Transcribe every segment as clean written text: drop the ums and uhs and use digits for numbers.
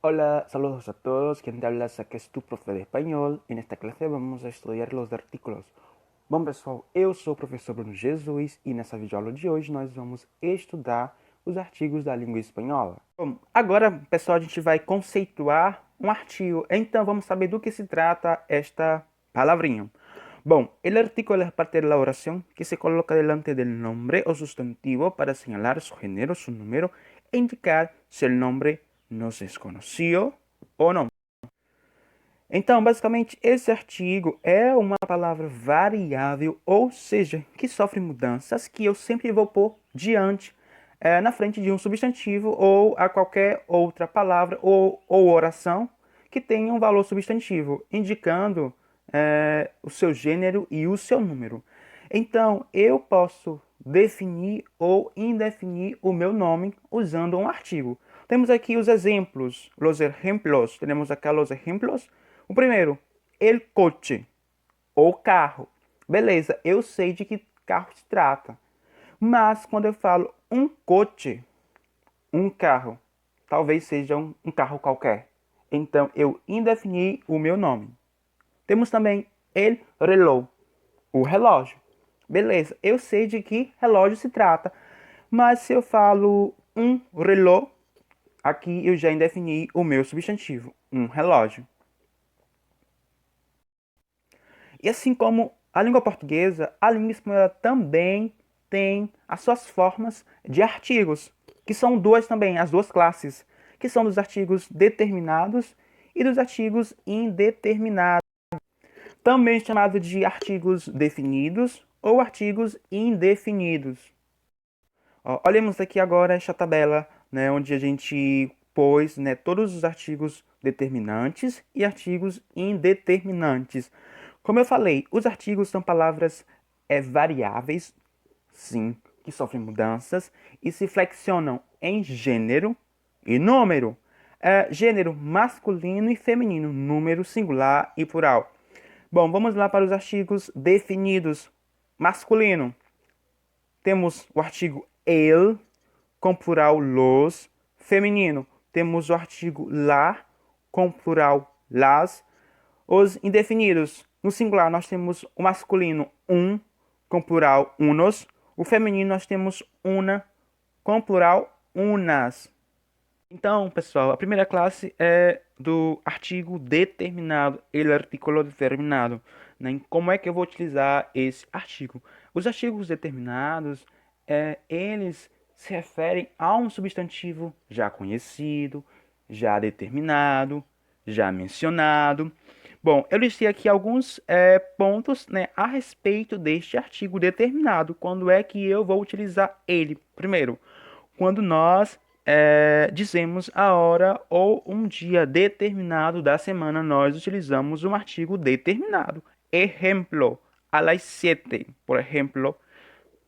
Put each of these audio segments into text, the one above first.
Hola, saludos a todos. Quien te habla aqui é tu profe de espanhol. E nesta classe vamos a estudar os artículos. Bom, pessoal, eu sou o professor Bruno Jesus e nessa videoaula de hoje nós vamos estudar os artigos da língua espanhola. Bom, agora, pessoal, a gente vai conceituar um artigo. Então, vamos saber do que se trata esta palavrinha. Bom, el artículo es parte de la oración que se coloca delante del nombre o sustantivo para señalar su género, su número e indicar se el nombre nos es conocido ou não. Então, basicamente, esse artigo é uma palavra variável, ou seja, que sofre mudanças que eu sempre vou pôr diante, na frente de um substantivo ou a qualquer outra palavra ou oração que tenha um valor substantivo, indicando o seu gênero e o seu número. Então, eu posso definir ou indefinir o meu nome usando um artigo. Temos aqui os exemplos, los ejemplos. Temos aqui os exemplos. O primeiro, el coche, ou carro. Beleza, eu sei de que carro se trata. Mas quando eu falo um coche, um carro, talvez seja um carro qualquer. Então eu indefini o meu nome. Temos também el reloj, o relógio. Beleza, eu sei de que relógio se trata. Mas se eu falo um reloj, aqui eu já indefini o meu substantivo, um relógio. E assim como a língua portuguesa, a língua espanhola também tem as suas formas de artigos, que são duas também, as duas classes, que são dos artigos determinados e dos artigos indeterminados, também chamado de artigos definidos ou artigos indefinidos. Olhemos aqui agora esta tabela, né, onde a gente pôs, né, todos os artigos determinantes e artigos indeterminantes. Como eu falei, os artigos são palavras variáveis, sim, que sofrem mudanças e se flexionam em gênero e número. Gênero masculino e feminino, número singular e plural. Bom, vamos lá para os artigos definidos. Masculino. Temos o artigo el, com plural los. Feminino, temos o artigo la, com plural las. Os indefinidos, no singular nós temos o masculino um, com plural unos. O feminino nós temos una, com plural unas. Então, pessoal, a primeira classe é do artigo determinado, ele artículo determinado. Né? Como é que eu vou utilizar esse artigo? Os artigos determinados, eles se referem a um substantivo já conhecido, já determinado, já mencionado. Bom, eu listei aqui alguns pontos, né, a respeito deste artigo determinado. Quando é que eu vou utilizar ele? Primeiro, quando nós dizemos a hora ou um dia determinado da semana, nós utilizamos um artigo determinado. Exemplo, a las 7. Por exemplo,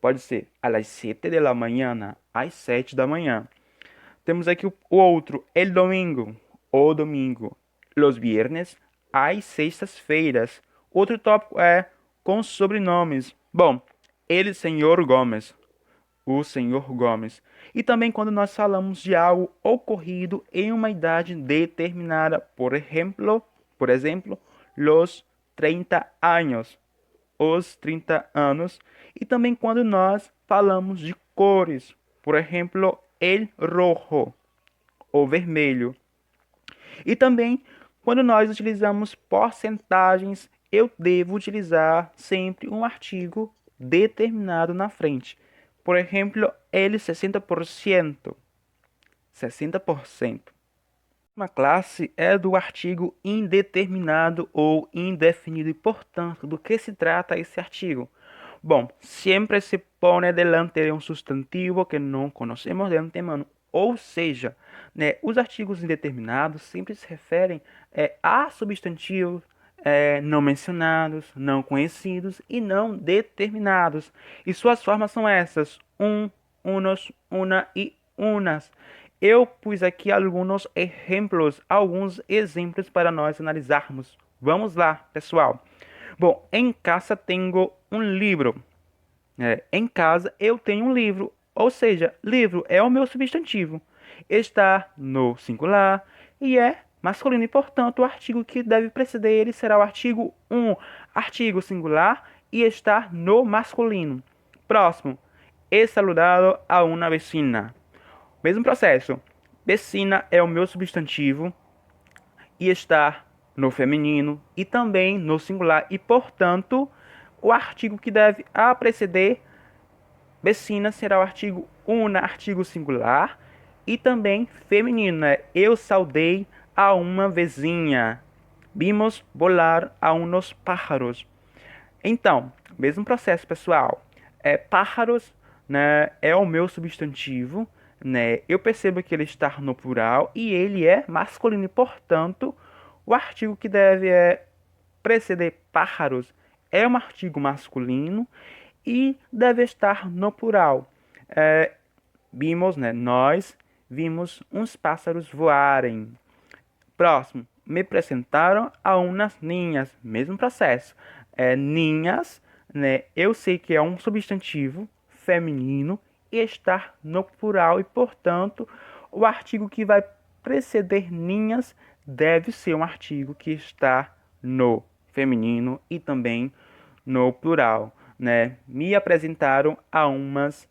pode ser a las 7 de la mañana, às 7 da manhã. Temos aqui o outro, el domingo, o domingo. Los viernes, às sextas-feiras. Outro tópico é com sobrenomes. Bom, ele, senhor Gomes, o senhor Gomes. E também quando nós falamos de algo ocorrido em uma idade determinada, por exemplo, los 30 anos, os 30 anos. E também quando nós falamos de cores, por exemplo, el rojo, o vermelho. E também quando nós utilizamos porcentagens, eu devo utilizar sempre um artigo determinado na frente. Por exemplo, el 60%. 60%. Uma classe é do artigo indeterminado ou indefinido. E, portanto, do que se trata esse artigo? Bom, sempre se pone delante de um substantivo que não conhecemos de antemano. Ou seja, né, os artigos indeterminados sempre se referem a substantivos não mencionados, não conhecidos e não determinados. E suas formas são essas: um, unos, una e unas. Eu pus aqui alguns exemplos para nós analisarmos. Vamos lá, pessoal. Bom, em casa tenho um livro. Em casa eu tenho um livro. Ou seja, livro é o meu substantivo. está no singular e é masculino. E, portanto, o artigo que deve preceder ele será o artigo um, artigo singular e está no masculino. Próximo. He saludado a una vecina. Mesmo processo. Vecina é o meu substantivo e está no feminino e também no singular. E, portanto, o artigo que deve preceder vecina será o artigo una, artigo singular, e também feminino, né? Eu saudei a uma vizinha. Vimos volar a unos pájaros. Então, mesmo processo, pessoal. Pájaros, né, é o meu substantivo, né? Eu percebo que ele está no plural e ele é masculino, e, portanto, o artigo que deve preceder pájaros é um artigo masculino e deve estar no plural. Vimos, né? Nós vimos uns pássaros voarem. Próximo. Me apresentaram a umas ninhas. Mesmo processo. Ninhas, né? Eu sei que é um substantivo feminino e está no plural e, portanto, o artigo que vai preceder ninhas deve ser um artigo que está no feminino e também no plural, né? Me apresentaram a umas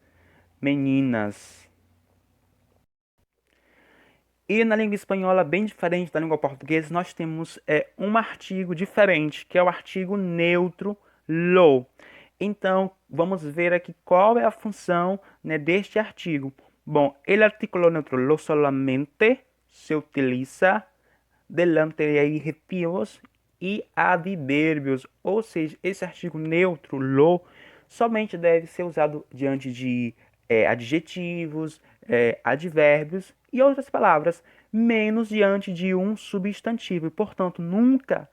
meninas. E na língua espanhola, bem diferente da língua portuguesa, nós temos um artigo diferente, que é o artigo neutro lo. Então, vamos ver aqui qual é a função, né, deste artigo. Bom, el artículo neutro lo solamente se utiliza delante de adjetivos e advérbios, ou seja, esse artigo neutro lo somente deve ser usado diante de adjetivos, advérbios e outras palavras, menos diante de um substantivo. E, portanto, nunca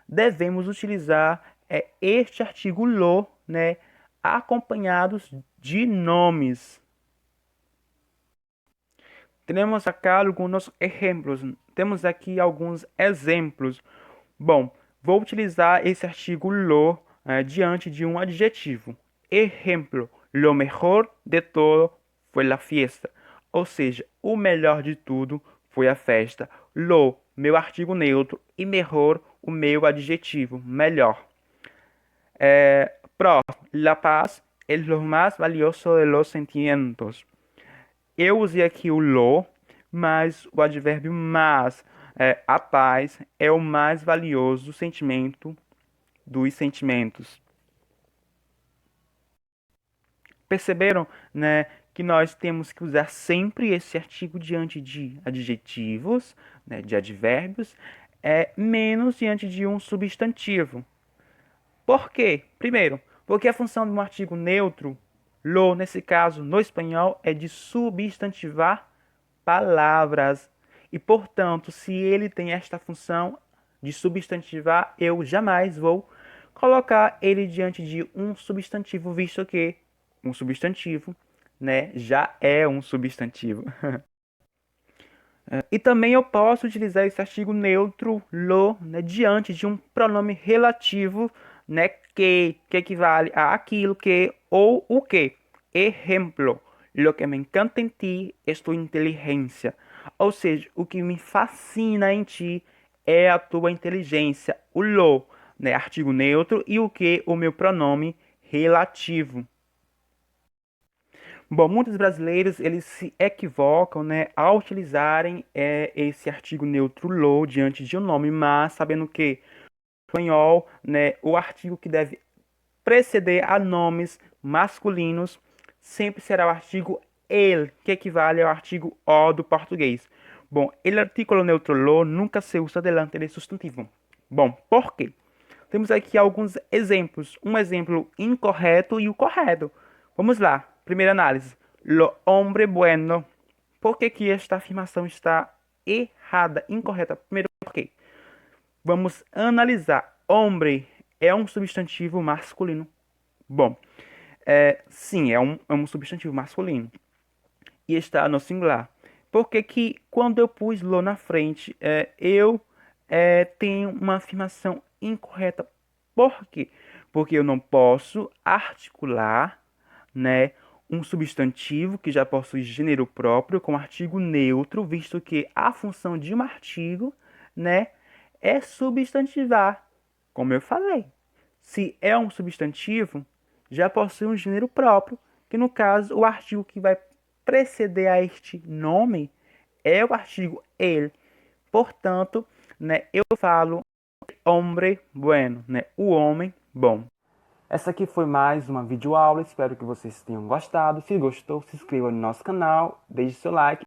devemos utilizar este artigo lo, né, acompanhados de nomes. Temos aqui alguns exemplos. Temos aqui alguns exemplos. Bom, vou utilizar esse artigo lo diante de um adjetivo. Exemplo: lo mejor de todo foi la fiesta. Ou seja, o melhor de tudo foi a festa. Lo, meu artigo neutro, e mejor, o meu adjetivo, melhor. Próximo, la paz es lo más valioso de los sentimientos. Eu usei aqui o lo, mas o advérbio mas. A paz é o mais valioso sentimento dos sentimentos. Perceberam, né, que nós temos que usar sempre esse artigo diante de adjetivos, né, de advérbios, menos diante de um substantivo. Por quê? Primeiro, porque a função de um artigo neutro, lo, nesse caso, no espanhol, é de substantivar palavras. E, portanto, se ele tem esta função de substantivar, eu jamais vou colocar ele diante de um substantivo, visto que um substantivo, né, já é um substantivo. E também eu posso utilizar esse artigo neutro, lo, né, diante de um pronome relativo, né, que equivale a aquilo que ou o que. Exemplo: lo que me encanta em ti es tu inteligência. Ou seja, o que me fascina em ti é a tua inteligência. O lo, né, artigo neutro, e o que, o meu pronome relativo. Bom, muitos brasileiros eles se equivocam, né, ao utilizarem esse artigo neutro lo diante de um nome, mas sabendo que no espanhol, né, o artigo que deve preceder a nomes masculinos sempre será o artigo el, que equivale ao artigo o do português. Bom, el artículo neutro lo nunca se usa delante de substantivo. Bom, por quê? Temos aqui alguns exemplos. Um exemplo incorreto e o correto. Vamos lá. Primeira análise. Lo hombre bueno. Por que esta afirmação está errada, incorreta? Primeiro, por quê? Vamos analisar. Hombre é um substantivo masculino. Bom, sim, é um substantivo masculino. E está no singular. Por que quando eu pus lo na frente, eu tenho uma afirmação incorreta? Por quê? Porque eu não posso articular, né, um substantivo que já possui gênero próprio com artigo neutro, visto que a função de um artigo, né, é substantivar, como eu falei. Se é um substantivo, já possui um gênero próprio, que no caso o artigo que vai preceder a este nome é o artigo el. Portanto, né, eu falo hombre bueno, né, o homem bom. Essa aqui foi mais uma videoaula, espero que vocês tenham gostado. Se gostou, se inscreva no nosso canal, deixe seu like.